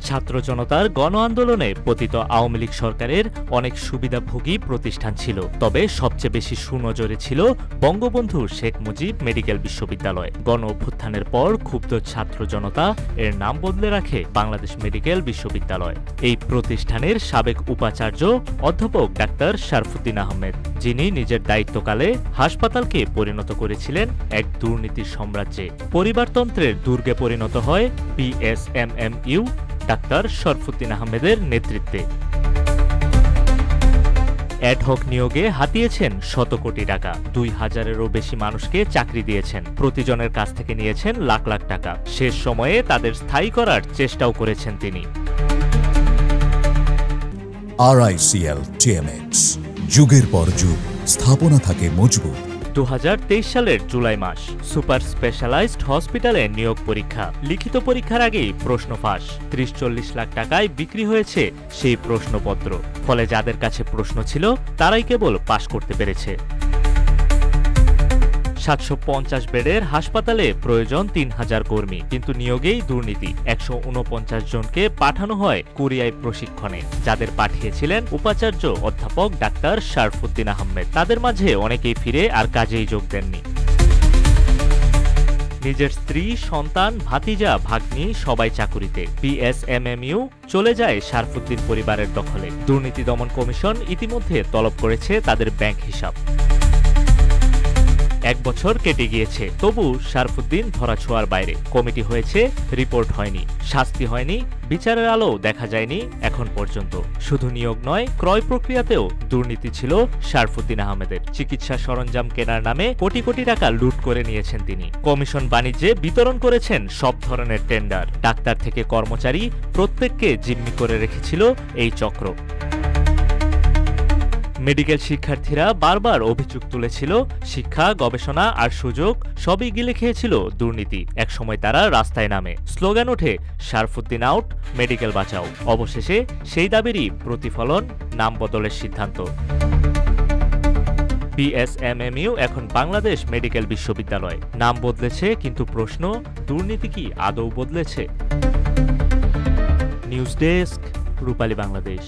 ছাত্র জনতার গণ আন্দোলনে পতিত আওয়ামী লীগ সরকারের অনেক সুবিধাভোগী প্রতিষ্ঠান ছিল, তবে সবচেয়ে বেশি সুনজরে ছিল বঙ্গবন্ধু শেখ মুজিব মেডিকেল বিশ্ববিদ্যালয়। গণ অভ্যুত্থানের পর ক্ষুব্ধ ছাত্র জনতা এর নাম বদলে রাখে বাংলাদেশ মেডিকেল বিশ্ববিদ্যালয়। এই প্রতিষ্ঠানের সাবেক উপাচার্য অধ্যাপক ডাক্তার শরফুদ্দীন আহমেদ, যিনি নিজের দায়িত্বকালে হাসপাতালকে পরিণত করেছিলেন এক দুর্নীতির সাম্রাজ্যে। পরিবারতন্ত্রের দুর্গে পরিণত হয় বিএসএমএমইউ ডাক্তার শরফুদ্দীন আহমেদের নেতৃত্বে। অ্যাডহক নিয়োগে হাতিয়েছেন শত কোটি টাকা, ২,০০০-এরও বেশি মানুষকে চাকরি দিয়েছেন, প্রতিজনের কাছ থেকে নিয়েছেন লাখ লাখ টাকা। শেষ সময়ে তাদের স্থায়ী করার চেষ্টাও করেছেন তিনি। RICL TMX, যুগের পর যুগ স্থাপনা থাকে মজবুত। ২০২৩ সালের জুলাই মাস, সুপার স্পেশালাইজড হসপিটালে নিয়োগ পরীক্ষা। লিখিত পরীক্ষার আগেই প্রশ্ন ফাঁস। ৩০-৪০ লাখ টাকায় বিক্রি হয়েছে সেই প্রশ্নপত্র। ফলে যাদের কাছে প্রশ্ন ছিল তারাই কেবল পাশ করতে পেরেছে। ৭৫০ বেডের হাসপাতালে প্রয়োজন ৩,০০০ কর্মী, কিন্তু নিয়োগেই দুর্নীতি। ১৪৯ জনকে পাঠানো হয় কোরিয়ায় প্রশিক্ষণে, যাদের পাঠিয়েছিলেন উপাচার্য অধ্যাপক ডাক্তার শরফুদ্দীন আহমেদ। তাদের মাঝে অনেকেই ফিরে আর কাজেই যোগ দেননি। নিজের স্ত্রী, সন্তান, ভাতিজা, ভাগ্নি সবাই চাকুরিতে। বিএসএমএমইউ চলে যায় শরফুদ্দীন পরিবারের দখলে। দুর্নীতি দমন কমিশন ইতিমধ্যে তলব করেছে তাদের ব্যাংক হিসাব। ১ বছর কেটে গিয়েছে, তবু শরফুদ্দীন ধরাছোঁয়ার বাইরে। কমিটি হয়েছে, রিপোর্ট হয়নি, শাস্তি হয়নি, বিচারের আলো দেখা যায়নি এখন পর্যন্ত। শুধু নিয়োগ নয়, ক্রয় প্রক্রিয়াতেও দুর্নীতি ছিল শরফুদ্দীন আহমেদের। চিকিৎসা সরঞ্জাম কেনার নামে কোটি কোটি টাকা লুট করে নিয়েছেন তিনি। কমিশন বাণিজ্যে বিতরণ করেছেন সব ধরনের টেন্ডার। ডাক্তার থেকে কর্মচারী প্রত্যেককে জিম্মি করে রেখেছিল এই চক্র। মেডিকেল শিক্ষার্থীরা বারবার অভিযোগ তুলেছিল, শিক্ষা, গবেষণা আর সুযোগ সবই গিলে খেয়েছিল দুর্নীতি। একসময় তারা রাস্তায় নামে, স্লোগান ওঠে শরফুদ্দীন আউট, মেডিকেল বাঁচাও। অবশেষে সেই দাবিরই প্রতিফলন, নাম বদলের সিদ্ধান্ত। বিএসএমএমইউ এখন বাংলাদেশ মেডিকেল বিশ্ববিদ্যালয়। নাম বদলেছে, কিন্তু প্রশ্ন, দুর্নীতি কি আদৌ বদলেছে? নিউজ ডেস্ক, রূপালী বাংলাদেশ।